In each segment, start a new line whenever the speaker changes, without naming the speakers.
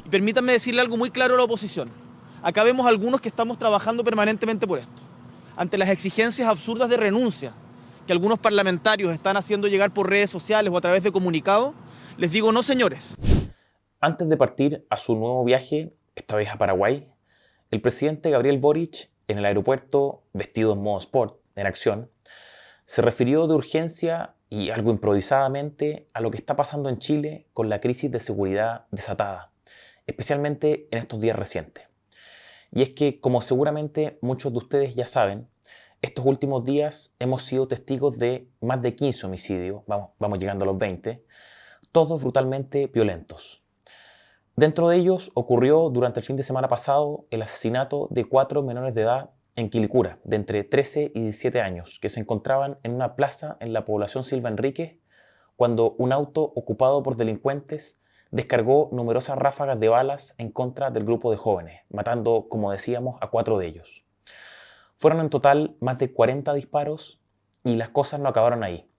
Y permítanme decirle algo muy claro a la oposición. Acá vemos algunos que estamos trabajando permanentemente por esto. Ante las exigencias absurdas de renuncia que algunos parlamentarios están haciendo llegar por redes sociales o a través de comunicados, les digo no, señores.
Antes de partir a su nuevo viaje, esta vez a Paraguay, el presidente Gabriel Boric, en el aeropuerto, vestido en modo sport, en acción, se refirió de urgencia y algo improvisadamente a lo que está pasando en Chile con la crisis de seguridad desatada, especialmente en estos días recientes. Y es que, como seguramente muchos de ustedes ya saben, estos últimos días hemos sido testigos de más de 15 homicidios, vamos llegando a los 20, todos brutalmente violentos. Dentro de ellos ocurrió durante el fin de semana pasado el asesinato de 4 menores de edad en Quilicura, de entre 13 y 17 años, que se encontraban en una plaza en la población Silva Enríquez cuando un auto ocupado por delincuentes descargó numerosas ráfagas de balas en contra del grupo de jóvenes, matando, como decíamos, a 4 de ellos. Fueron en total más de 40 disparos y las cosas no acabaron ahí,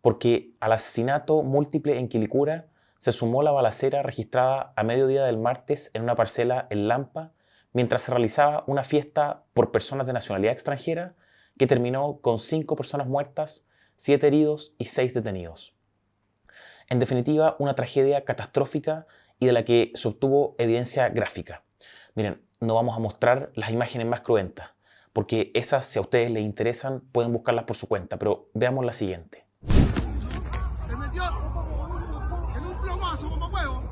porque al asesinato múltiple en Quilicura se sumó la balacera registrada a mediodía del martes en una parcela en Lampa, mientras se realizaba una fiesta por personas de nacionalidad extranjera que terminó con 5 personas muertas, 7 heridos y 6 detenidos. En definitiva, una tragedia catastrófica y de la que se obtuvo evidencia gráfica. Miren, no vamos a mostrar las imágenes más cruentas, porque esas, si a ustedes les interesan, pueden buscarlas por su cuenta, pero veamos la siguiente.
Se metió en un plomazo como huevo.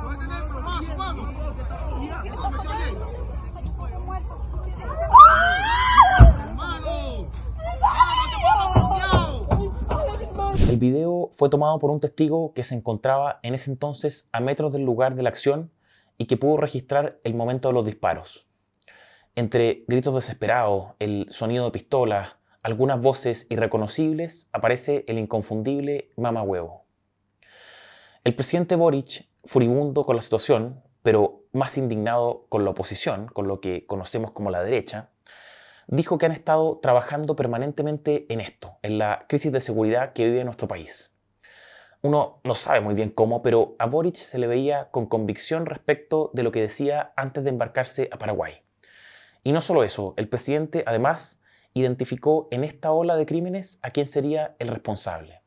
Puede tener plomazo, vamos. Se metió allí. Hermano,
El video fue tomado por un testigo que se encontraba en ese entonces a metros del lugar de la acción y que pudo registrar el momento de los disparos. Entre gritos desesperados, el sonido de pistolas, algunas voces irreconocibles, aparece el inconfundible mamahuevo. El presidente Boric, furibundo con la situación, pero más indignado con la oposición, con lo que conocemos como la derecha, dijo que han estado trabajando permanentemente en esto, en la crisis de seguridad que vive nuestro país. Uno no sabe muy bien cómo, pero a Boric se le veía con convicción respecto de lo que decía antes de embarcarse a Paraguay. Y no solo eso, el presidente además identificó en esta ola de crímenes a quién sería el responsable.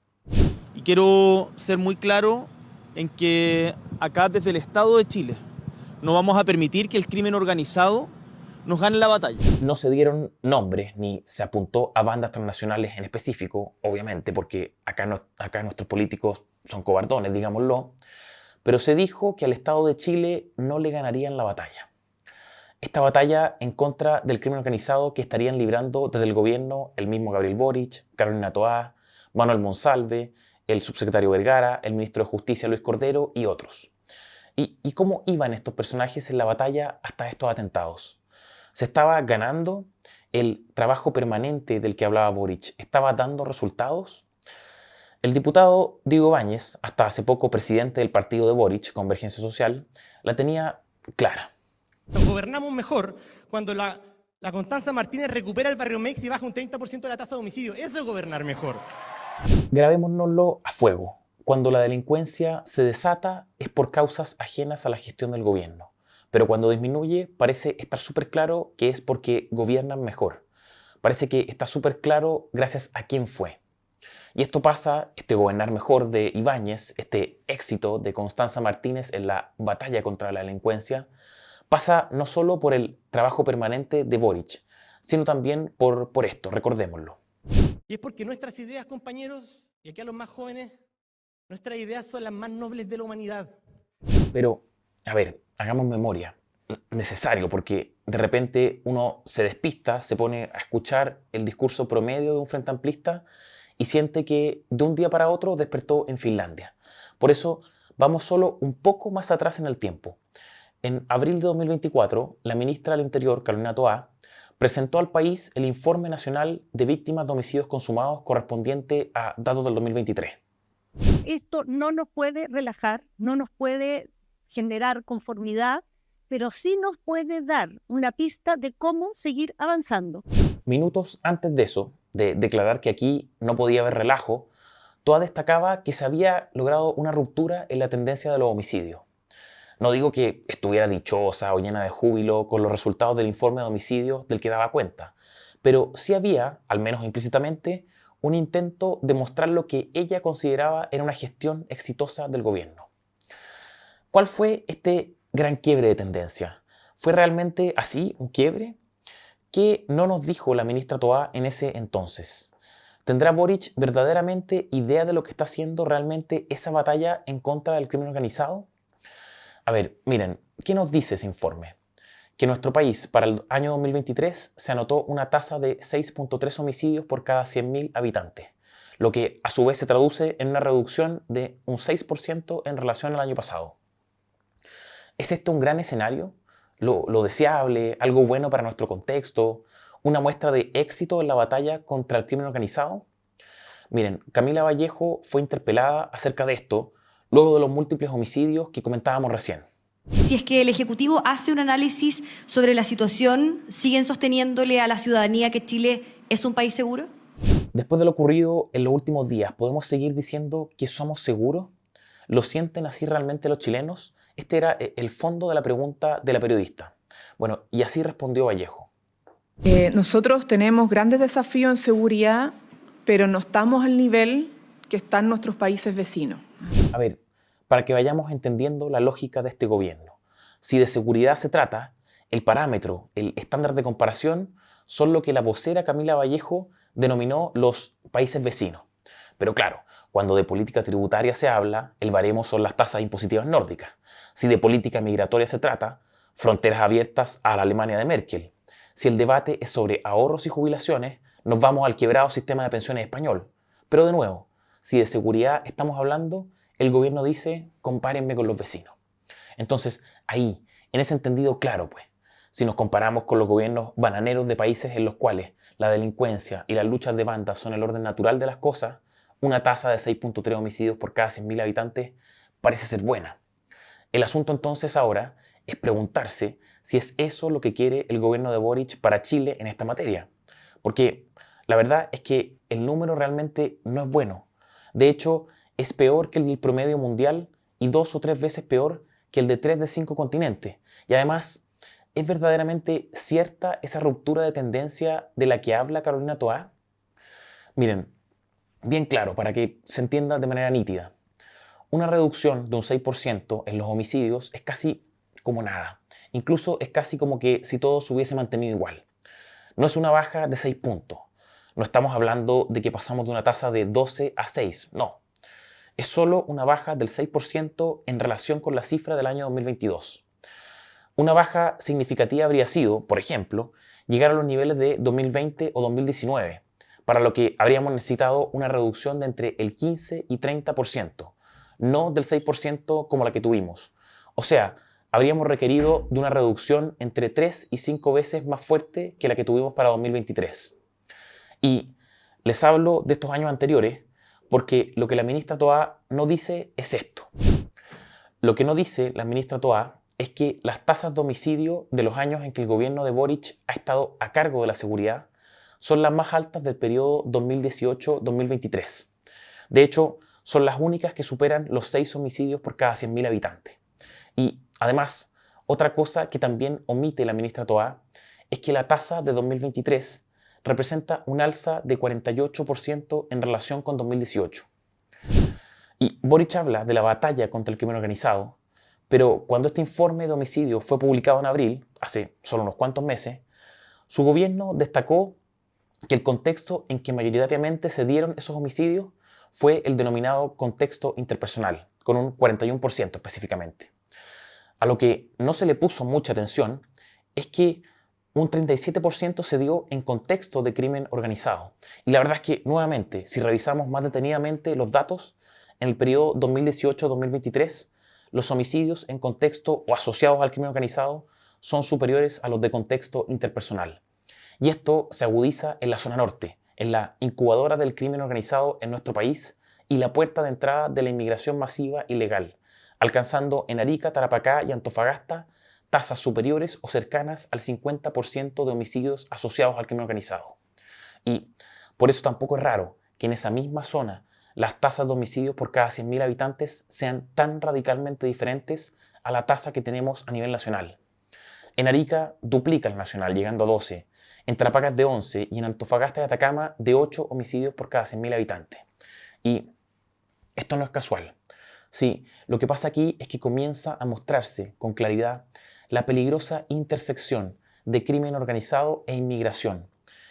Y quiero ser muy claro en que acá desde el Estado de Chile no vamos a permitir que el crimen organizado nos gane la batalla.
No se dieron nombres ni se apuntó a bandas transnacionales en específico, obviamente, porque acá nuestros políticos son cobardones, digámoslo, pero se dijo que al Estado de Chile no le ganarían la batalla. Esta batalla en contra del crimen organizado que estarían librando desde el gobierno el mismo Gabriel Boric, Carolina Toá, Manuel Monsalve, el subsecretario Vergara, el ministro de Justicia Luis Cordero y otros. ¿Y cómo iban estos personajes en la batalla hasta estos atentados? ¿Se estaba ganando? ¿El trabajo permanente del que hablaba Boric estaba dando resultados? El diputado Diego Ibáñez, hasta hace poco presidente del partido de Boric, Convergencia Social, la tenía clara.
Gobernamos mejor cuando la Constanza Martínez recupera el barrio Mex y baja un 30% la tasa de homicidio. Eso es gobernar mejor.
Grabémonoslo a fuego. Cuando la delincuencia se desata es por causas ajenas a la gestión del gobierno. Pero cuando disminuye parece estar súper claro que es porque gobiernan mejor. Parece que está súper claro gracias a quién fue. Y esto pasa, este gobernar mejor de Ibáñez, este éxito de Constanza Martínez en la batalla contra la delincuencia, pasa no solo por el trabajo permanente de Boric, sino también por esto, recordémoslo.
Y es porque nuestras ideas, compañeros, y aquí a los más jóvenes, nuestras ideas son las más nobles de la humanidad.
Pero, a ver, hagamos memoria. Necesario, porque de repente uno se despista, se pone a escuchar el discurso promedio de un frente amplista y siente que de un día para otro despertó en Finlandia. Por eso, vamos solo un poco más atrás en el tiempo. En abril de 2024, la ministra del Interior, Carolina Toá, presentó al país el Informe Nacional de Víctimas de Homicidios Consumados correspondiente a datos del 2023.
Esto no nos puede relajar, no nos puede generar conformidad, pero sí nos puede dar una pista de cómo seguir avanzando.
Minutos antes de eso, de declarar que aquí no podía haber relajo, Toá destacaba que se había logrado una ruptura en la tendencia de los homicidios. No digo que estuviera dichosa o llena de júbilo con los resultados del informe de homicidios del que daba cuenta, pero sí había, al menos implícitamente, un intento de mostrar lo que ella consideraba era una gestión exitosa del gobierno. ¿Cuál fue este gran quiebre de tendencia? ¿Fue realmente así, un quiebre? ¿Qué no nos dijo la ministra Toá en ese entonces? ¿Tendrá Boric verdaderamente idea de lo que está haciendo realmente esa batalla en contra del crimen organizado? A ver, miren, ¿qué nos dice ese informe? Que en nuestro país, para el año 2023, se anotó una tasa de 6.3 homicidios por cada 100.000 habitantes, lo que a su vez se traduce en una reducción de un 6% en relación al año pasado. ¿Es esto un gran escenario? ¿Lo deseable? ¿Algo bueno para nuestro contexto? ¿Una muestra de éxito en la batalla contra el crimen organizado? Miren, Camila Vallejo fue interpelada acerca de esto luego de los múltiples homicidios que comentábamos recién.
Si es que el Ejecutivo hace un análisis sobre la situación, ¿siguen sosteniéndole a la ciudadanía que Chile es un país seguro?
Después de lo ocurrido en los últimos días, ¿podemos seguir diciendo que somos seguros? ¿Lo sienten así realmente los chilenos? Este era el fondo de la pregunta de la periodista. Bueno, y así respondió Vallejo.
Nosotros tenemos grandes desafíos en seguridad, pero no estamos al nivel que están nuestros países vecinos.
A ver, para que vayamos entendiendo la lógica de este gobierno. Si de seguridad se trata, el parámetro, el estándar de comparación, son lo que la vocera Camila Vallejo denominó los países vecinos. Pero claro, cuando de política tributaria se habla, el baremo son las tasas impositivas nórdicas. Si de política migratoria se trata, fronteras abiertas a la Alemania de Merkel. Si el debate es sobre ahorros y jubilaciones, nos vamos al quebrado sistema de pensiones español. Pero de nuevo, si de seguridad estamos hablando, el gobierno dice, compárenme con los vecinos. Entonces, ahí, en ese entendido claro, pues, si nos comparamos con los gobiernos bananeros de países en los cuales la delincuencia y las luchas de bandas son el orden natural de las cosas, una tasa de 6.3 homicidios por cada 100.000 habitantes parece ser buena. El asunto entonces ahora es preguntarse si es eso lo que quiere el gobierno de Boric para Chile en esta materia. Porque la verdad es que el número realmente no es bueno. De hecho, es peor que el del promedio mundial y 2 o 3 veces peor que el de 3 de 5 continentes. Y además, ¿es verdaderamente cierta esa ruptura de tendencia de la que habla Carolina Toá? Miren, bien claro, para que se entienda de manera nítida. Una reducción de un 6% en los homicidios es casi como nada. Incluso es casi como que si todo se hubiese mantenido igual. No es una baja de 6 puntos. No estamos hablando de que pasamos de una tasa de 12 a 6. No. Es solo una baja del 6% en relación con la cifra del año 2022. Una baja significativa habría sido, por ejemplo, llegar a los niveles de 2020 o 2019, para lo que habríamos necesitado una reducción de entre el 15 y 30%, no del 6% como la que tuvimos. O sea, habríamos requerido de una reducción entre 3 y 5 veces más fuerte que la que tuvimos para 2023. Y les hablo de estos años anteriores porque lo que la ministra Toá no dice es esto. Lo que no dice la ministra Toá es que las tasas de homicidio de los años en que el gobierno de Boric ha estado a cargo de la seguridad son las más altas del periodo 2018-2023. De hecho, son las únicas que superan los 6 homicidios por cada 100.000 habitantes. Y además, otra cosa que también omite la ministra Toá es que la tasa de 2023 representa un alza de 48% en relación con 2018. Y Boric habla de la batalla contra el crimen organizado, pero cuando este informe de homicidio fue publicado en abril, hace solo unos cuantos meses, su gobierno destacó que el contexto en que mayoritariamente se dieron esos homicidios fue el denominado contexto interpersonal, con un 41% específicamente. A lo que no se le puso mucha atención es que un 37% se dio en contexto de crimen organizado. Y la verdad es que, nuevamente, si revisamos más detenidamente los datos, en el periodo 2018-2023, los homicidios en contexto o asociados al crimen organizado son superiores a los de contexto interpersonal. Y esto se agudiza en la zona norte, en la incubadora del crimen organizado en nuestro país y la puerta de entrada de la inmigración masiva ilegal, alcanzando en Arica, Tarapacá y Antofagasta tasas superiores o cercanas al 50% de homicidios asociados al crimen organizado. Y por eso tampoco es raro que en esa misma zona las tasas de homicidios por cada 100.000 habitantes sean tan radicalmente diferentes a la tasa que tenemos a nivel nacional. En Arica duplica el nacional, llegando a 12, en Tarapacá es de 11 y en Antofagasta y Atacama de 8 homicidios por cada 100.000 habitantes. Y esto no es casual. Sí, lo que pasa aquí es que comienza a mostrarse con claridad la peligrosa intersección de crimen organizado e inmigración.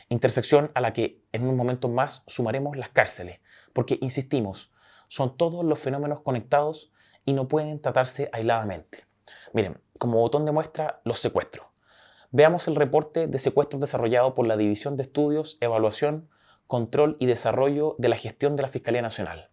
Intersección a la que en unos momentos más sumaremos las cárceles, porque, insistimos, son todos los fenómenos conectados y no pueden tratarse aisladamente. Miren, como botón de muestra, los secuestros. Veamos el reporte de secuestros desarrollado por la División de Estudios, Evaluación, Control y Desarrollo de la Gestión de la Fiscalía Nacional.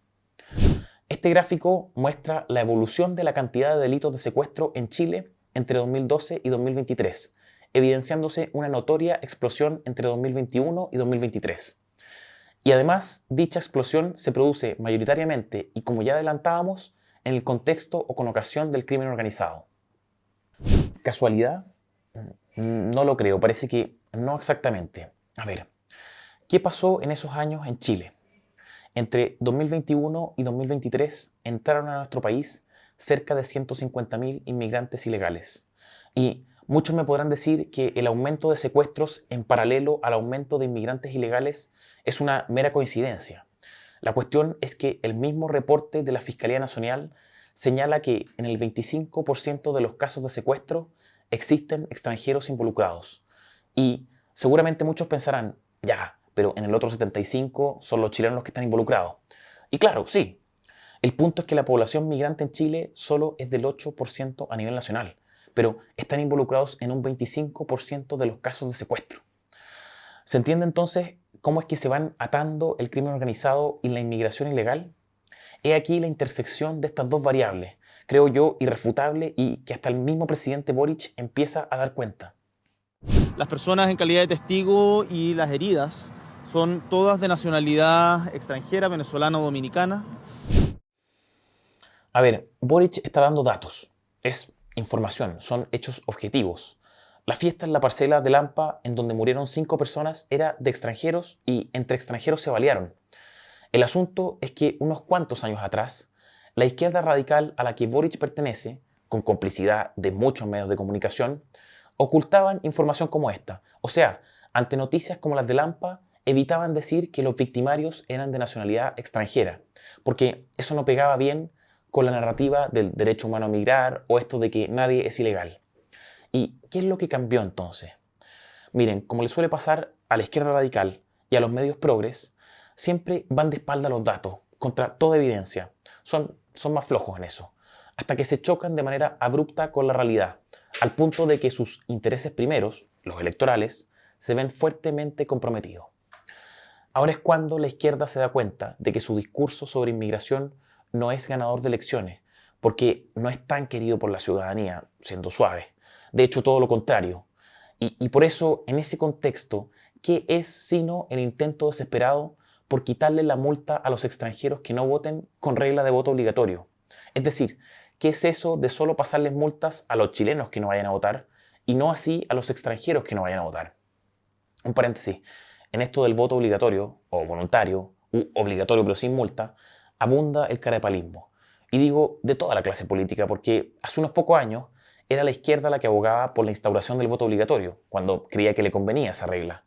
Este gráfico muestra la evolución de la cantidad de delitos de secuestro en Chile entre 2012 y 2023, evidenciándose una notoria explosión entre 2021 y 2023. Y además, dicha explosión se produce mayoritariamente, y como ya adelantábamos, en el contexto o con ocasión del crimen organizado. ¿Casualidad? No lo creo, parece que no exactamente. A ver, ¿qué pasó en esos años en Chile? Entre 2021 y 2023 entraron a nuestro país cerca de 150.000 inmigrantes ilegales. Y muchos me podrán decir que el aumento de secuestros en paralelo al aumento de inmigrantes ilegales es una mera coincidencia. La cuestión es que el mismo reporte de la Fiscalía Nacional señala que en el 25% de los casos de secuestro existen extranjeros involucrados. Y seguramente muchos pensarán, ya, pero en el otro 75% son los chilenos los que están involucrados. Y claro, sí. El punto es que la población migrante en Chile solo es del 8% a nivel nacional, pero están involucrados en un 25% de los casos de secuestro. ¿Se entiende entonces cómo es que se van atando el crimen organizado y la inmigración ilegal? He aquí la intersección de estas dos variables, creo yo, irrefutable y que hasta el mismo presidente Boric empieza a dar cuenta.
Las personas en calidad de testigo y las heridas son todas de nacionalidad extranjera, venezolana o dominicana.
A ver, Boric está dando datos, es información, son hechos objetivos. La fiesta en la parcela de Lampa, en donde murieron 5 personas, era de extranjeros y entre extranjeros se balearon. El asunto es que unos cuantos años atrás, la izquierda radical a la que Boric pertenece, con complicidad de muchos medios de comunicación, ocultaban información como esta. O sea, ante noticias como las de Lampa, evitaban decir que los victimarios eran de nacionalidad extranjera, porque eso no pegaba bien con la narrativa del derecho humano a migrar o esto de que nadie es ilegal. ¿Y qué es lo que cambió entonces? Miren, como le suele pasar a la izquierda radical y a los medios progres, siempre van de espalda los datos, contra toda evidencia. Son más flojos en eso, hasta que se chocan de manera abrupta con la realidad, al punto de que sus intereses primeros, los electorales, se ven fuertemente comprometidos. Ahora es cuando la izquierda se da cuenta de que su discurso sobre inmigración no es ganador de elecciones, porque no es tan querido por la ciudadanía, siendo suave. De hecho, todo lo contrario. Y por eso, en ese contexto, ¿qué es sino el intento desesperado por quitarle la multa a los extranjeros que no voten con regla de voto obligatorio? Es decir, ¿qué es eso de solo pasarles multas a los chilenos que no vayan a votar y no así a los extranjeros que no vayan a votar? Un paréntesis, en esto del voto obligatorio o voluntario, u obligatorio pero sin multa, abunda el carapalismo. Y digo de toda la clase política porque hace unos pocos años era la izquierda la que abogaba por la instauración del voto obligatorio, cuando creía que le convenía esa regla.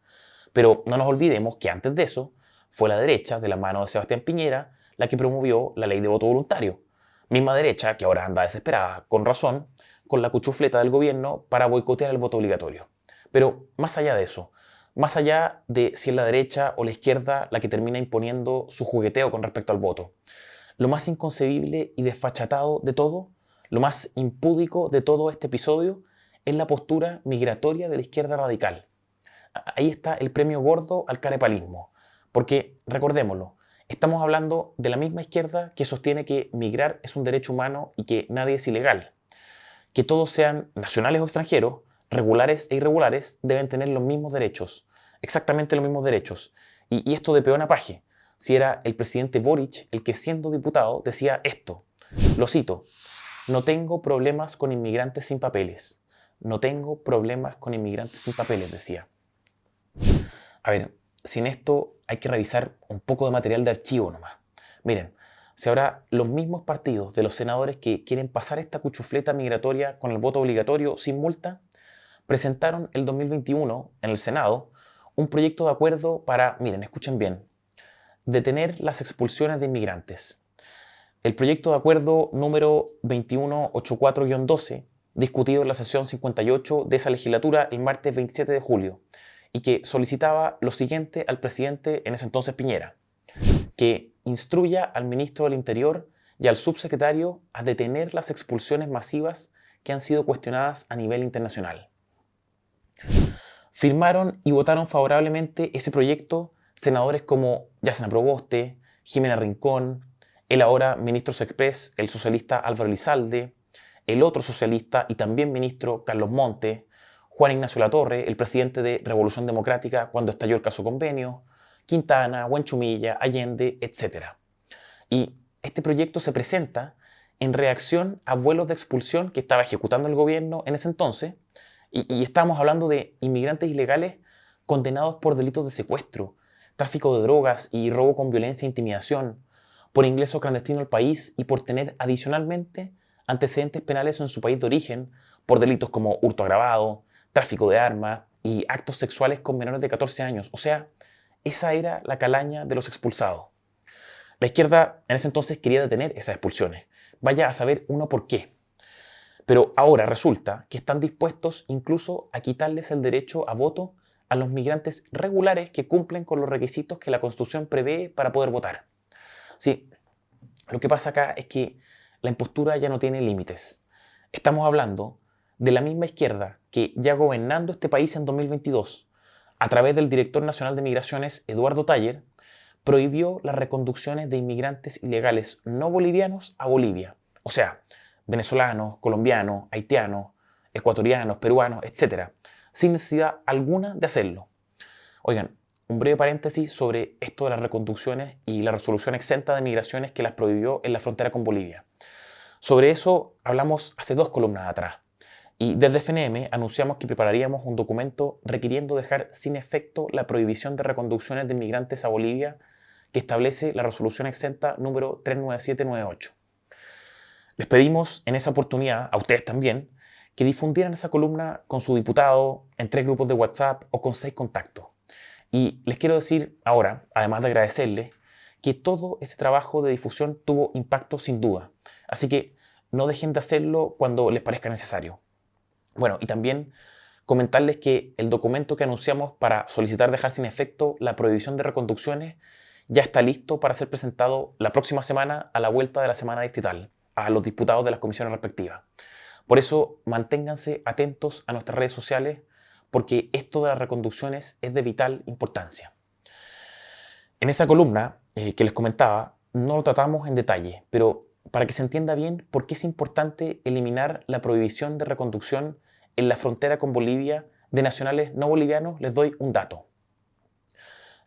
Pero no nos olvidemos que antes de eso fue la derecha, de la mano de Sebastián Piñera, la que promovió la ley de voto voluntario. Misma derecha que ahora anda desesperada, con razón, con la cuchufleta del gobierno para boicotear el voto obligatorio. Pero más allá de eso, más allá de si es la derecha o la izquierda la que termina imponiendo su jugueteo con respecto al voto, lo más inconcebible y desfachatado de todo, lo más impúdico de todo este episodio, es la postura migratoria de la izquierda radical. Ahí está el premio gordo al carapalismo. Porque, recordémoslo, estamos hablando de la misma izquierda que sostiene que migrar es un derecho humano y que nadie es ilegal. Que todos sean nacionales o extranjeros, regulares e irregulares, deben tener los mismos derechos, exactamente los mismos derechos. Y esto de peón a paje, si era el presidente Boric el que siendo diputado decía esto, lo cito, no tengo problemas con inmigrantes sin papeles, no tengo problemas con inmigrantes sin papeles, decía. A ver, sin esto hay que revisar un poco de material de archivo nomás. Miren, si ahora los mismos partidos de los senadores que quieren pasar esta cuchufleta migratoria con el voto obligatorio sin multa, presentaron el 2021 en el Senado un proyecto de acuerdo para, miren, escuchen bien, detener las expulsiones de inmigrantes. El proyecto de acuerdo número 2184-12, discutido en la sesión 58 de esa legislatura el martes 27 de julio, y que solicitaba lo siguiente al presidente en ese entonces Piñera: que instruya al ministro del Interior y al subsecretario a detener las expulsiones masivas que han sido cuestionadas a nivel internacional. Firmaron y votaron favorablemente ese proyecto senadores como Yasna Proboste, Jimena Rincón, el ahora ministro Sexpress, el socialista Álvaro Elizalde, el otro socialista y también ministro Carlos Monte, Juan Ignacio Latorre, el presidente de Revolución Democrática cuando estalló el caso Convenio, Quintana, Huenchumilla, Allende, etc. Y este proyecto se presenta en reacción a vuelos de expulsión que estaba ejecutando el gobierno en ese entonces, y estamos hablando de inmigrantes ilegales condenados por delitos de secuestro, tráfico de drogas y robo con violencia e intimidación, por ingreso clandestino al país y por tener adicionalmente antecedentes penales en su país de origen por delitos como hurto agravado, tráfico de armas y actos sexuales con menores de 14 años. O sea, esa era la calaña de los expulsados. La izquierda en ese entonces quería detener esas expulsiones. Vaya a saber uno por qué. Pero ahora resulta que están dispuestos incluso a quitarles el derecho a voto a los migrantes regulares que cumplen con los requisitos que la Constitución prevé para poder votar. Sí, lo que pasa acá es que la impostura ya no tiene límites. Estamos hablando de la misma izquierda que ya gobernando este país en 2022, a través del director nacional de Migraciones, Eduardo Taller, prohibió las reconducciones de inmigrantes ilegales no bolivianos a Bolivia. O sea, venezolanos, colombianos, haitianos, ecuatorianos, peruanos, etc., sin necesidad alguna de hacerlo. Oigan, un breve paréntesis sobre esto de las reconducciones y la resolución exenta de migraciones que las prohibió en la frontera con Bolivia. Sobre eso hablamos hace 2 columnas atrás. Y desde FNM anunciamos que prepararíamos un documento requiriendo dejar sin efecto la prohibición de reconducciones de inmigrantes a Bolivia que establece la resolución exenta número 39798. Les pedimos en esa oportunidad, a ustedes también, que difundieran esa columna con su diputado, en 3 grupos de WhatsApp o con 6 contactos. Y les quiero decir ahora, además de agradecerles, que todo ese trabajo de difusión tuvo impacto sin duda. Así que no dejen de hacerlo cuando les parezca necesario. Bueno, y también comentarles que el documento que anunciamos para solicitar dejar sin efecto la prohibición de reconducciones ya está listo para ser presentado la próxima semana a la vuelta de la semana distrital a los diputados de las comisiones respectivas. Por eso, manténganse atentos a nuestras redes sociales porque esto de las reconducciones es de vital importancia. En esa columna que les comentaba, no lo tratamos en detalle, pero para que se entienda bien por qué es importante eliminar la prohibición de reconducción en la frontera con Bolivia de nacionales no bolivianos, les doy un dato.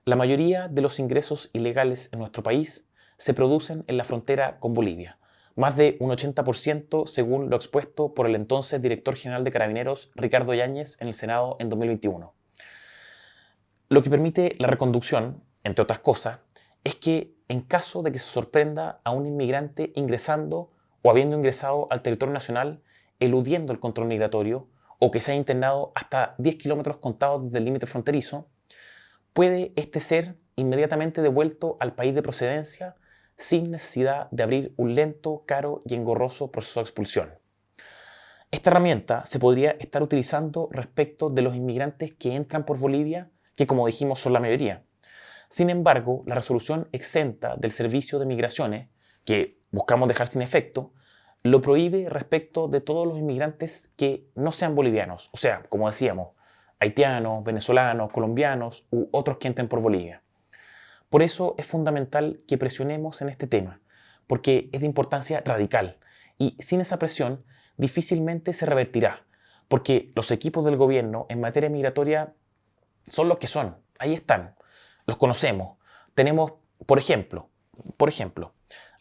La mayoría de los ingresos ilegales en nuestro país se producen en la frontera con Bolivia, más de un 80% según lo expuesto por el entonces director general de Carabineros, Ricardo Yáñez, en el Senado en 2021. Lo que permite la reconducción, entre otras cosas, es que en caso de que se sorprenda a un inmigrante ingresando o habiendo ingresado al territorio nacional, eludiendo el control migratorio, o que se haya internado hasta 10 kilómetros contados desde el límite fronterizo, puede este ser inmediatamente devuelto al país de procedencia sin necesidad de abrir un lento, caro y engorroso proceso de expulsión. Esta herramienta se podría estar utilizando respecto de los inmigrantes que entran por Bolivia, que como dijimos son la mayoría. Sin embargo, la resolución exenta del Servicio de Migraciones, que buscamos dejar sin efecto, lo prohíbe respecto de todos los inmigrantes que no sean bolivianos, o sea, como decíamos, haitianos, venezolanos, colombianos u otros que entren por Bolivia. Por eso es fundamental que presionemos en este tema, porque es de importancia radical y sin esa presión difícilmente se revertirá, porque los equipos del gobierno en materia migratoria son los que son, ahí están, los conocemos. Tenemos, por ejemplo,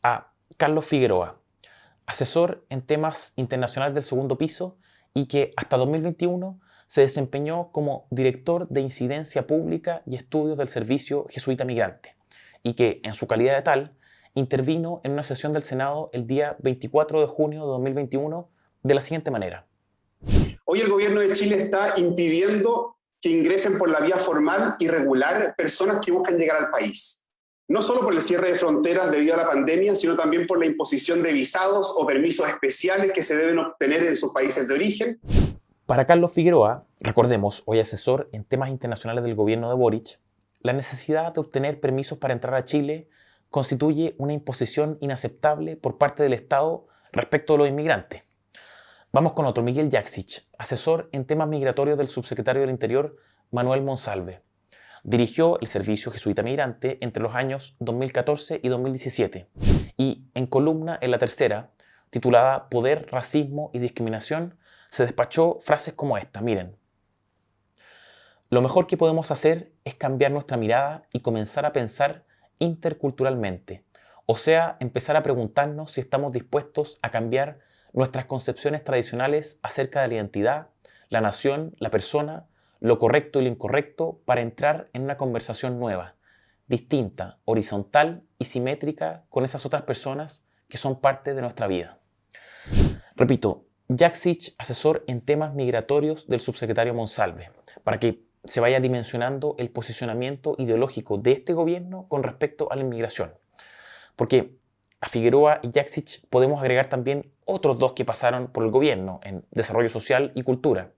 a Carlos Figueroa, asesor en temas internacionales del segundo piso y que hasta 2021 se desempeñó como director de incidencia pública y estudios del Servicio Jesuita Migrante y que, en su calidad de tal, intervino en una sesión del Senado el día 24 de junio de 2021 de la siguiente manera.
Hoy el gobierno de Chile está impidiendo que ingresen por la vía formal y regular personas que buscan llegar al país. No solo por el cierre de fronteras debido a la pandemia, sino también por la imposición de visados o permisos especiales que se deben obtener en sus países de origen.
Para Carlos Figueroa, recordemos, hoy asesor en temas internacionales del gobierno de Boric, la necesidad de obtener permisos para entrar a Chile constituye una imposición inaceptable por parte del Estado respecto a los inmigrantes. Vamos con otro, Miguel Jaksic, asesor en temas migratorios del subsecretario del Interior, Manuel Monsalve. Dirigió el Servicio Jesuita Migrante entre los años 2014 y 2017 y en columna en La Tercera, titulada Poder, Racismo y Discriminación, se despachó frases como esta, miren. Lo mejor que podemos hacer es cambiar nuestra mirada y comenzar a pensar interculturalmente, o sea, empezar a preguntarnos si estamos dispuestos a cambiar nuestras concepciones tradicionales acerca de la identidad, la nación, la persona, lo correcto y lo incorrecto para entrar en una conversación nueva, distinta, horizontal y simétrica con esas otras personas que son parte de nuestra vida. Repito, Jaksic, asesor en temas migratorios del subsecretario Monsalve, para que se vaya dimensionando el posicionamiento ideológico de este gobierno con respecto a la inmigración. Porque a Figueroa y Jaksic podemos agregar también otros dos que pasaron por el gobierno en desarrollo social y cultura.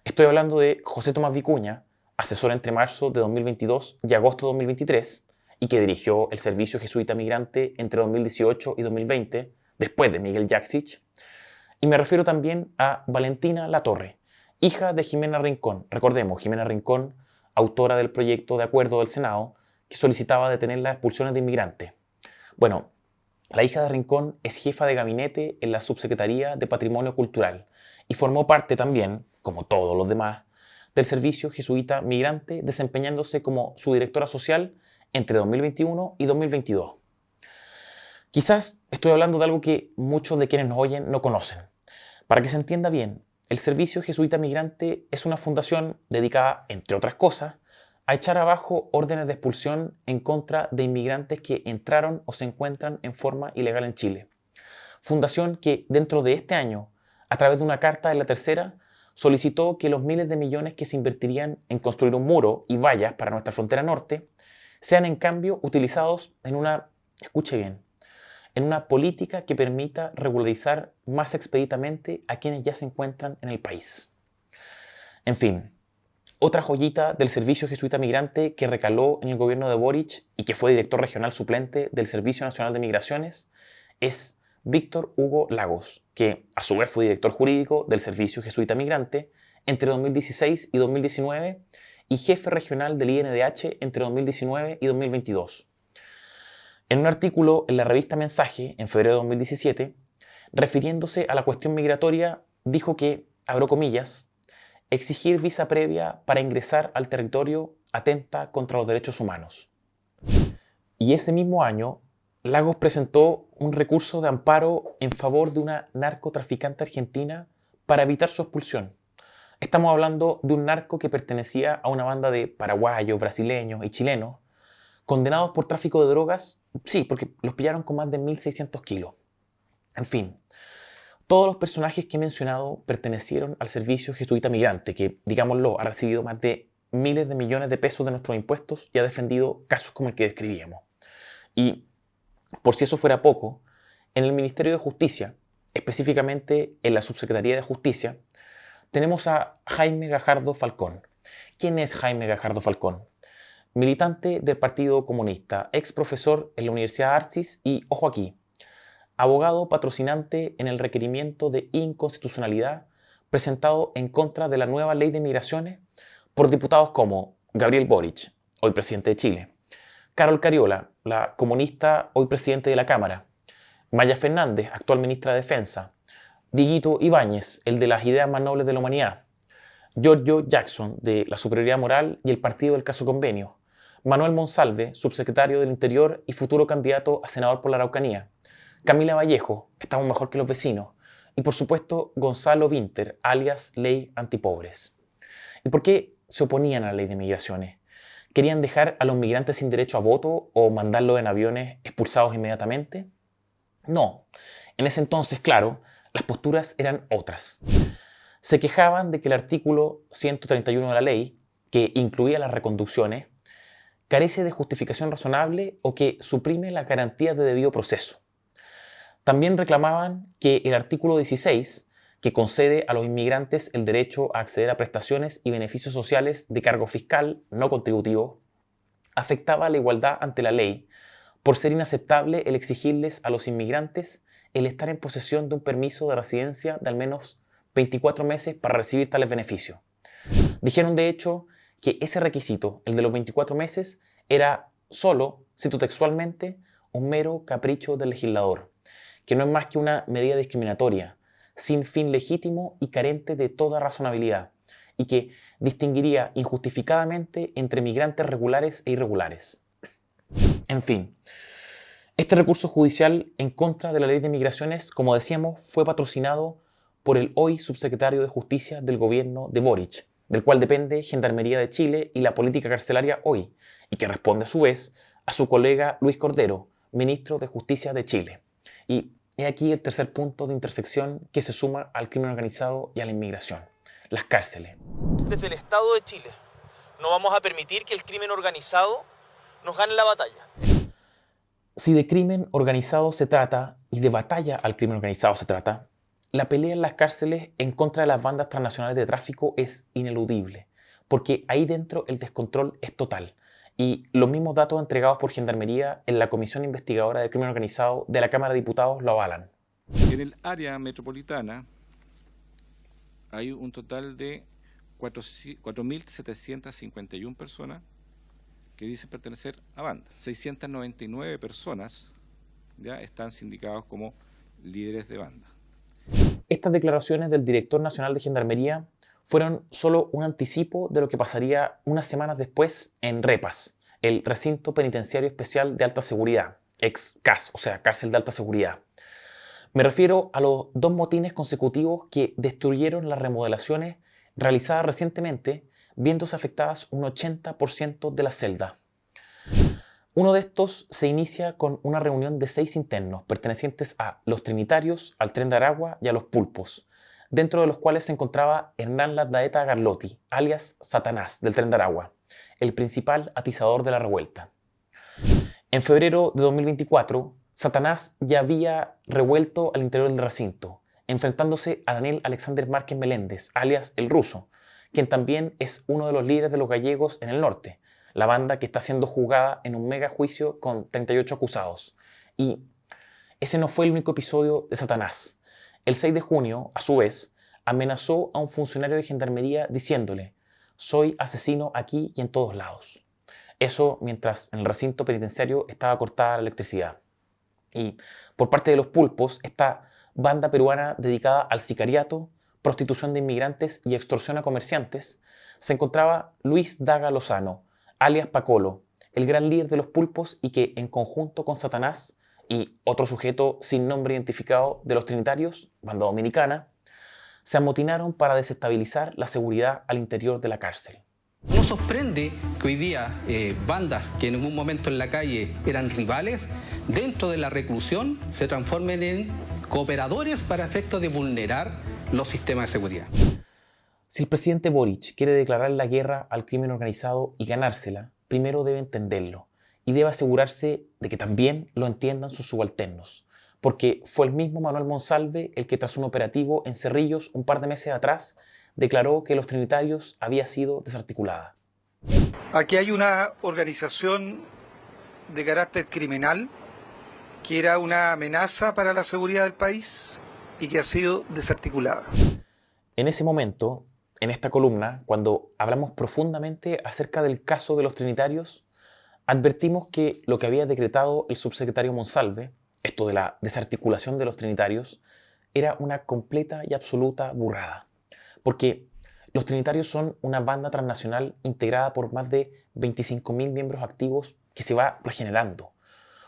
Estoy hablando de José Tomás Vicuña, asesor entre marzo de 2022 y agosto de 2023, y que dirigió el Servicio Jesuita Migrante entre 2018 y 2020, después de Miguel Jaksic. Y me refiero también a Valentina Latorre, hija de Jimena Rincón. Recordemos, Jimena Rincón, autora del proyecto de acuerdo del Senado, que solicitaba detener las expulsiones de inmigrantes. Bueno, la hija de Rincón es jefa de gabinete en la Subsecretaría de Patrimonio Cultural y formó parte también, como todos los demás, del Servicio Jesuita Migrante, desempeñándose como su directora social entre 2021 y 2022. Quizás estoy hablando de algo que muchos de quienes nos oyen no conocen. Para que se entienda bien, el Servicio Jesuita Migrante es una fundación dedicada, entre otras cosas, a echar abajo órdenes de expulsión en contra de inmigrantes que entraron o se encuentran en forma ilegal en Chile. Fundación que dentro de este año, a través de una carta de La Tercera, solicitó que los miles de millones que se invertirían en construir un muro y vallas para nuestra frontera norte sean en cambio utilizados en una, escuche bien, en una política que permita regularizar más expeditamente a quienes ya se encuentran en el país. En fin, otra joyita del Servicio Jesuita Migrante que recaló en el gobierno de Boric y que fue director regional suplente del Servicio Nacional de Migraciones es Víctor Hugo Lagos, que a su vez fue director jurídico del Servicio Jesuita Migrante entre 2016 y 2019 y jefe regional del INDH entre 2019 y 2022. En un artículo en la revista Mensaje, en febrero de 2017, refiriéndose a la cuestión migratoria, dijo que, abro comillas, exigir visa previa para ingresar al territorio atenta contra los derechos humanos. Y ese mismo año, Lagos presentó un recurso de amparo en favor de una narcotraficante argentina para evitar su expulsión. Estamos hablando de un narco que pertenecía a una banda de paraguayos, brasileños y chilenos, condenados por tráfico de drogas, sí, porque los pillaron con más de 1.600 kilos. En fin, todos los personajes que he mencionado pertenecieron al Servicio Jesuita Migrante, que, digámoslo, ha recibido más de miles de millones de pesos de nuestros impuestos y ha defendido casos como el que describíamos. Y, por si eso fuera poco, en el Ministerio de Justicia, específicamente en la Subsecretaría de Justicia, tenemos a Jaime Gajardo Falcón. ¿Quién es Jaime Gajardo Falcón? Militante del Partido Comunista, ex profesor en la Universidad Arcis y, ojo aquí, abogado patrocinante en el requerimiento de inconstitucionalidad presentado en contra de la nueva ley de migraciones por diputados como Gabriel Boric, hoy presidente de Chile, Carol Cariola, la comunista, hoy presidente de la Cámara, Maya Fernández, actual ministra de Defensa, Dieguito Ibáñez, el de las ideas más nobles de la humanidad, Giorgio Jackson, de la superioridad moral y el partido del caso convenio, Manuel Monsalve, subsecretario del Interior y futuro candidato a senador por la Araucanía, Camila Vallejo, estamos mejor que los vecinos, y por supuesto Gonzalo Vinter, alias Ley Antipobres. ¿Y por qué se oponían a la ley de migraciones? ¿Querían dejar a los migrantes sin derecho a voto o mandarlos en aviones expulsados inmediatamente? No. En ese entonces, claro, las posturas eran otras. Se quejaban de que el artículo 131 de la ley, que incluía las reconducciones, carece de justificación razonable o que suprime la garantía de debido proceso. También reclamaban que el artículo 16, que concede a los inmigrantes el derecho a acceder a prestaciones y beneficios sociales de cargo fiscal no contributivo, afectaba a la igualdad ante la ley por ser inaceptable el exigirles a los inmigrantes el estar en posesión de un permiso de residencia de al menos 24 meses para recibir tales beneficios. Dijeron, de hecho, que ese requisito, el de los 24 meses, era solo, cito textualmente, un mero capricho del legislador, que no es más que una medida discriminatoria, sin fin legítimo y carente de toda razonabilidad, y que distinguiría injustificadamente entre migrantes regulares e irregulares. En fin, este recurso judicial en contra de la ley de migraciones, como decíamos, fue patrocinado por el hoy subsecretario de Justicia del gobierno de Boric, del cual depende Gendarmería de Chile y la política carcelaria hoy, y que responde a su vez a su colega Luis Cordero, ministro de Justicia de Chile. Y he aquí el tercer punto de intersección que se suma al crimen organizado y a la inmigración: las cárceles.
Desde el Estado de Chile no vamos a permitir que el crimen organizado nos gane la batalla.
Si de crimen organizado se trata y de batalla al crimen organizado se trata, la pelea en las cárceles en contra de las bandas transnacionales de tráfico es ineludible, porque ahí dentro el descontrol es total. Y los mismos datos entregados por Gendarmería en la Comisión Investigadora del Crimen Organizado de la Cámara de Diputados lo avalan.
En el área metropolitana hay un total de 4.751 personas que dicen pertenecer a bandas. 699 personas ya están sindicados como líderes de banda.
Estas declaraciones del director nacional de Gendarmería fueron solo un anticipo de lo que pasaría unas semanas después en Repas, el recinto penitenciario especial de alta seguridad, ex-CAS, o sea, cárcel de alta seguridad. Me refiero a los 2 motines consecutivos que destruyeron las remodelaciones realizadas recientemente, viéndose afectadas un 80% de la celda. Uno de estos se inicia con una reunión de 6 internos pertenecientes a los Trinitarios, al Tren de Aragua y a los Pulpos, dentro de los cuales se encontraba Hernán Lardaeta Garlotti, alias Satanás, del Tren de Aragua, el principal atizador de la revuelta. En febrero de 2024, Satanás ya había revuelto al interior del recinto, enfrentándose a Daniel Alexander Márquez Meléndez, alias El Ruso, quien también es uno de los líderes de los gallegos en el norte, la banda que está siendo juzgada en un mega juicio con 38 acusados. Y ese no fue el único episodio de Satanás. El 6 de junio, a su vez, amenazó a un funcionario de Gendarmería diciéndole: «Soy asesino aquí y en todos lados». Eso mientras en el recinto penitenciario estaba cortada la electricidad. Y por parte de los Pulpos, esta banda peruana dedicada al sicariato, prostitución de inmigrantes y extorsión a comerciantes, se encontraba Luis Daga Lozano, alias Pacolo, el gran líder de los Pulpos y que, en conjunto con Satanás y otro sujeto sin nombre identificado de los Trinitarios, banda dominicana, se amotinaron para desestabilizar la seguridad al interior de la cárcel.
No sorprende que hoy día bandas que en un momento en la calle eran rivales, dentro de la reclusión se transformen en cooperadores para efectos de vulnerar los sistemas de seguridad.
Si el presidente Boric quiere declarar la guerra al crimen organizado y ganársela, primero debe entenderlo y debe asegurarse de que también lo entiendan sus subalternos, porque fue el mismo Manuel Monsalve el que tras un operativo en Cerrillos un par de meses atrás declaró que los Trinitarios había sido desarticulada.
Aquí hay una organización de carácter criminal que era una amenaza para la seguridad del país y que ha sido desarticulada.
En ese momento, en esta columna, cuando hablamos profundamente acerca del caso de los Trinitarios, advertimos que lo que había decretado el subsecretario Monsalve, esto de la desarticulación de los Trinitarios, era una completa y absoluta burrada. Porque los Trinitarios son una banda transnacional integrada por más de 25.000 miembros activos que se va regenerando.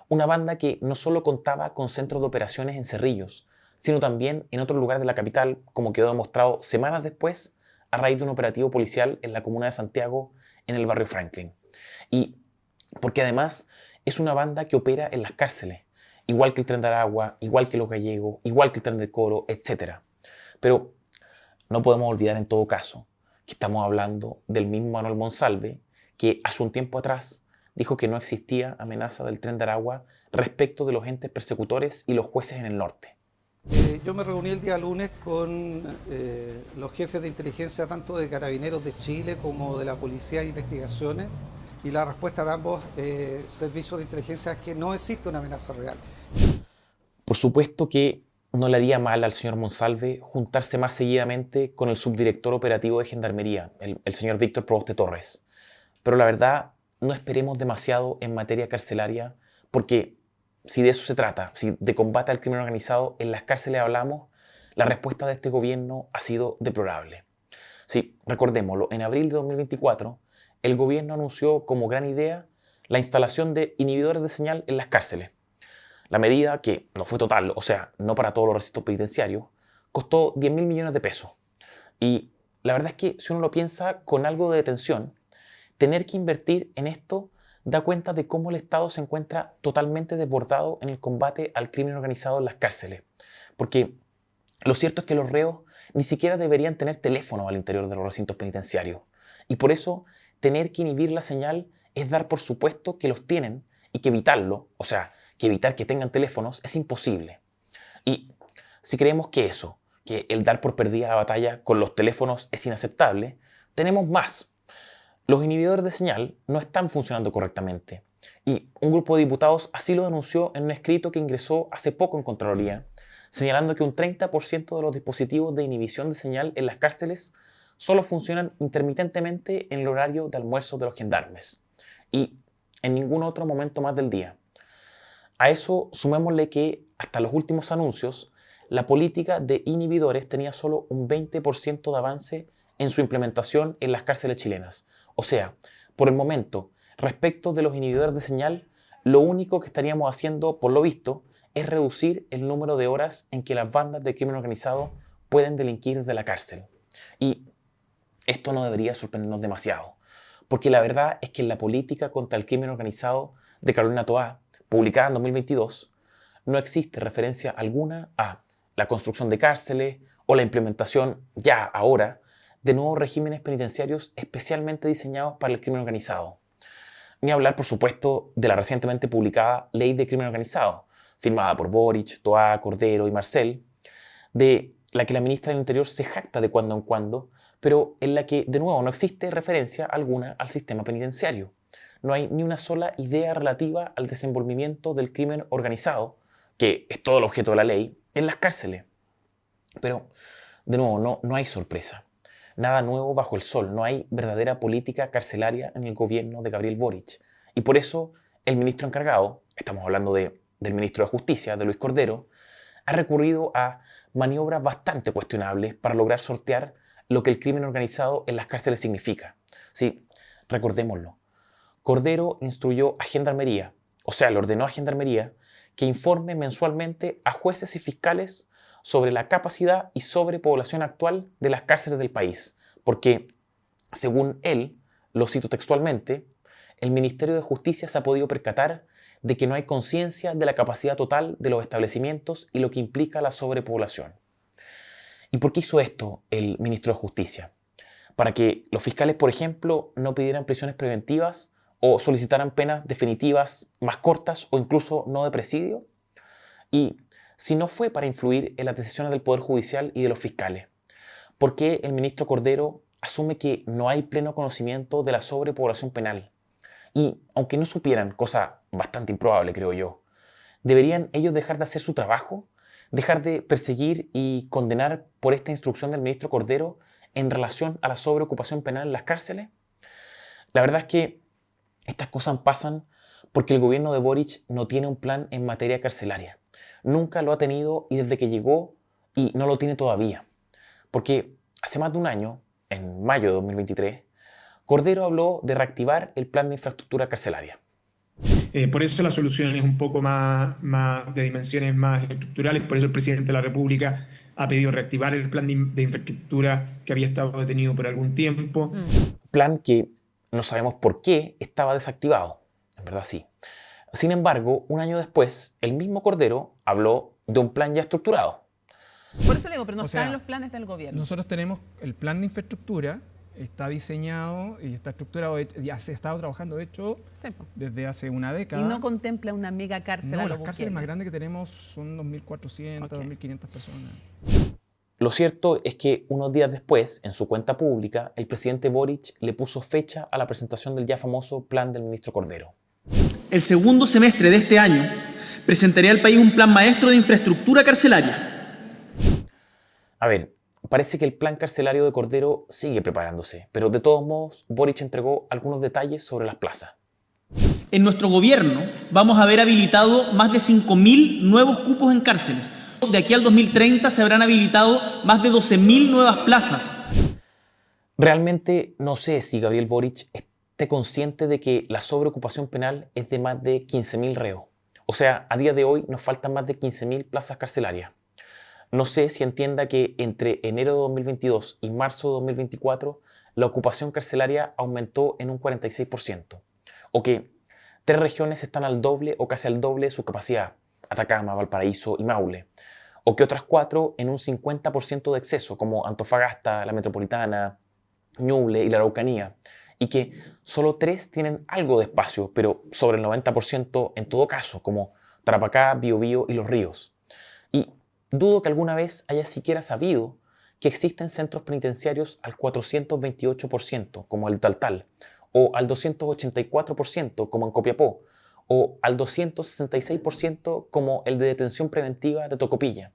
Una banda que no solo contaba con centros de operaciones en Cerrillos, sino también en otros lugares de la capital, como quedó demostrado semanas después a raíz de un operativo policial en la comuna de Santiago, en el barrio Franklin. Y porque además es una banda que opera en las cárceles, igual que el Tren de Aragua, igual que los Gallegos, igual que el Tren del Coro, etc. Pero no podemos olvidar en todo caso que estamos hablando del mismo Manuel Monsalve, que hace un tiempo atrás dijo que no existía amenaza del Tren de Aragua respecto de los entes persecutores y los jueces en el norte.
Yo me reuní el día lunes con los jefes de inteligencia tanto de Carabineros de Chile como de la Policía de Investigaciones, y la respuesta de ambos servicios de inteligencia es que no existe una amenaza real.
Por supuesto que no le haría mal al señor Monsalve juntarse más seguidamente con el subdirector operativo de Gendarmería, el señor Víctor Proboste Torres. Pero la verdad, no esperemos demasiado en materia carcelaria, porque si de eso se trata, si de combate al crimen organizado en las cárceles hablamos, la respuesta de este gobierno ha sido deplorable. Sí, recordémoslo, en abril de 2024, el gobierno anunció como gran idea la instalación de inhibidores de señal en las cárceles. La medida, que no fue total, o sea, no para todos los recintos penitenciarios, costó 10.000 millones de pesos. Y la verdad es que si uno lo piensa con algo de detención, tener que invertir en esto da cuenta de cómo el Estado se encuentra totalmente desbordado en el combate al crimen organizado en las cárceles. Porque lo cierto es que los reos ni siquiera deberían tener teléfono al interior de los recintos penitenciarios. Y por eso, tener que inhibir la señal es dar por supuesto que los tienen y que evitarlo, o sea, que evitar que tengan teléfonos, es imposible. Y si creemos que eso, que el dar por perdida la batalla con los teléfonos es inaceptable, tenemos más. Los inhibidores de señal no están funcionando correctamente. Y un grupo de diputados así lo denunció en un escrito que ingresó hace poco en Contraloría, señalando que un 30% de los dispositivos de inhibición de señal en las cárceles solo funcionan intermitentemente en el horario de almuerzo de los gendarmes y en ningún otro momento más del día. A eso sumémosle que, hasta los últimos anuncios, la política de inhibidores tenía solo un 20% de avance en su implementación en las cárceles chilenas. O sea, por el momento, respecto de los inhibidores de señal, lo único que estaríamos haciendo, por lo visto, es reducir el número de horas en que las bandas de crimen organizado pueden delinquir desde la cárcel. Y esto no debería sorprendernos demasiado, porque la verdad es que en la política contra el crimen organizado de Carolina Toá, publicada en 2022, no existe referencia alguna a la construcción de cárceles o la implementación, ya ahora, de nuevos regímenes penitenciarios especialmente diseñados para el crimen organizado. Ni hablar, por supuesto, de la recientemente publicada Ley de Crimen Organizado, firmada por Boric, Toá, Cordero y Marcel, de la que la ministra del Interior se jacta de cuando en cuando, pero en la que, de nuevo, no existe referencia alguna al sistema penitenciario. No hay ni una sola idea relativa al desenvolvimiento del crimen organizado, que es todo el objeto de la ley, en las cárceles. Pero, de nuevo, no hay sorpresa. Nada nuevo bajo el sol, no hay verdadera política carcelaria en el gobierno de Gabriel Boric. Y por eso el ministro encargado, estamos hablando del ministro de Justicia, de Luis Cordero, ha recurrido a maniobras bastante cuestionables para lograr sortear lo que el crimen organizado en las cárceles significa. Sí, recordémoslo. Cordero instruyó a Gendarmería, o sea, le ordenó a Gendarmería que informe mensualmente a jueces y fiscales sobre la capacidad y sobrepoblación actual de las cárceles del país, porque, según él, lo cito textualmente, el Ministerio de Justicia se ha podido percatar de que no hay conciencia de la capacidad total de los establecimientos y lo que implica la sobrepoblación. ¿Y por qué hizo esto el ministro de Justicia? Para que los fiscales, por ejemplo, no pidieran prisiones preventivas o solicitaran penas definitivas más cortas o incluso no de presidio. Y si no fue para influir en las decisiones del Poder Judicial y de los fiscales, ¿por qué el ministro Cordero asume que no hay pleno conocimiento de la sobrepoblación penal? Y, aunque no supieran, cosa bastante improbable creo yo, ¿deberían ellos dejar de hacer su trabajo? ¿Dejar de perseguir y condenar por esta instrucción del ministro Cordero en relación a la sobreocupación penal en las cárceles? La verdad es que estas cosas pasan porque el gobierno de Boric no tiene un plan en materia carcelaria. Nunca lo ha tenido y desde que llegó, y no lo tiene todavía. Porque hace más de un año, en mayo de 2023, Cordero habló de reactivar el plan de infraestructura carcelaria.
Por eso la solución es un poco más de dimensiones más estructurales, por eso el presidente de la República ha pedido reactivar el plan de infraestructura que había estado detenido por algún tiempo.
Plan que no sabemos por qué estaba desactivado. En verdad sí. Sin embargo, un año después, el mismo Cordero habló de un plan ya estructurado.
Por eso le digo, pero no está en los planes del gobierno.
Nosotros tenemos el plan de infraestructura, está diseñado y está estructurado, ya se ha estado trabajando, de hecho, desde hace una década.
¿Y no contempla una mega cárcel?
No, las cárceles más grandes que tenemos son 2.400, 2.500 personas.
Lo cierto es que unos días después, en su cuenta pública, el presidente Boric le puso fecha a la presentación del ya famoso plan del ministro Cordero.
El segundo semestre de este año presentaré al país un plan maestro de infraestructura carcelaria.
A ver, parece que el plan carcelario de Cordero sigue preparándose, pero de todos modos, Boric entregó algunos detalles sobre las plazas.
En nuestro gobierno vamos a haber habilitado más de 5.000 nuevos cupos en cárceles. De aquí al 2030 se habrán habilitado más de 12.000 nuevas plazas.
Realmente no sé si Gabriel Boric esté consciente de que la sobreocupación penal es de más de 15.000 reos. O sea, a día de hoy nos faltan más de 15.000 plazas carcelarias. No sé si entienda que entre enero de 2022 y marzo de 2024 la ocupación carcelaria aumentó en un 46%. O que 3 regiones están al doble o casi al doble de su capacidad, Atacama, Valparaíso y Maule. O que otras 4 en un 50% de exceso, como Antofagasta, la Metropolitana, Ñuble y la Araucanía. Y que solo 3 tienen algo de espacio, pero sobre el 90% en todo caso, como Tarapacá, Biobío y Los Ríos. Y dudo que alguna vez haya siquiera sabido que existen centros penitenciarios al 428%, como el Taltal, o al 284%, como en Copiapó, o al 266%, como el de detención preventiva de Tocopilla.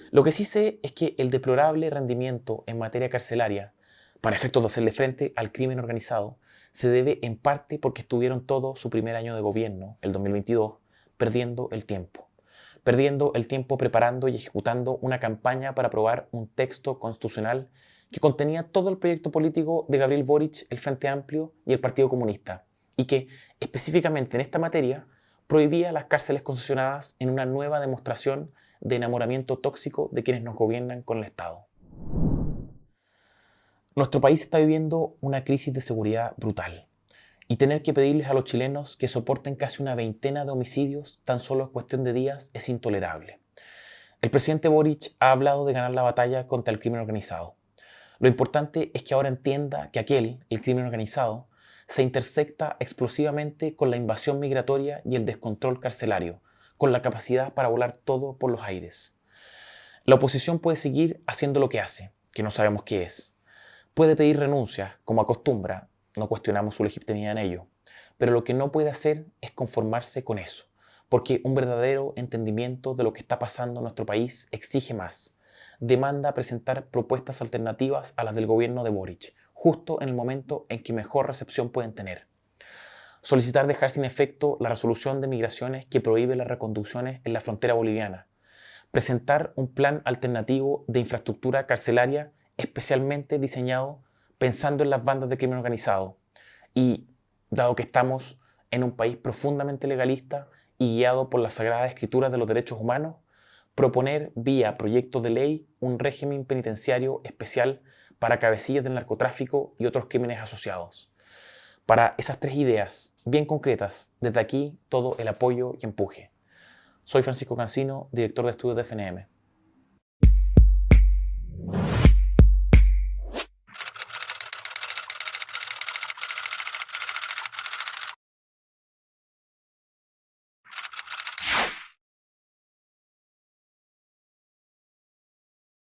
Lo que sí sé es que el deplorable rendimiento en materia carcelaria, para efectos de hacerle frente al crimen organizado, se debe en parte porque estuvieron todo su primer año de gobierno, el 2022, perdiendo el tiempo. Perdiendo el tiempo preparando y ejecutando una campaña para aprobar un texto constitucional que contenía todo el proyecto político de Gabriel Boric, el Frente Amplio y el Partido Comunista, y que, específicamente en esta materia, prohibía las cárceles concesionadas en una nueva demostración de enamoramiento tóxico de quienes nos gobiernan con el Estado. Nuestro país está viviendo una crisis de seguridad brutal. Y tener que pedirles a los chilenos que soporten casi una veintena de homicidios tan solo en cuestión de días es intolerable. El presidente Boric ha hablado de ganar la batalla contra el crimen organizado. Lo importante es que ahora entienda que el crimen organizado, se intersecta explosivamente con la invasión migratoria y el descontrol carcelario, con la capacidad para volar todo por los aires. La oposición puede seguir haciendo lo que hace, que no sabemos qué es. Puede pedir renuncias, como acostumbra, no cuestionamos su legitimidad en ello, pero lo que no puede hacer es conformarse con eso, porque un verdadero entendimiento de lo que está pasando en nuestro país exige más. Demanda presentar propuestas alternativas a las del gobierno de Boric, justo en el momento en que mejor recepción pueden tener. Solicitar dejar sin efecto la resolución de migraciones que prohíbe las reconducciones en la frontera boliviana. Presentar un plan alternativo de infraestructura carcelaria especialmente diseñado pensando en las bandas de crimen organizado. Y, dado que estamos en un país profundamente legalista y guiado por las sagradas escrituras de los derechos humanos, proponer vía proyecto de ley un régimen penitenciario especial para cabecillas del narcotráfico y otros crímenes asociados. Para esas 3 ideas bien concretas, desde aquí todo el apoyo y empuje. Soy Francisco Cancino, director de estudios de FNM.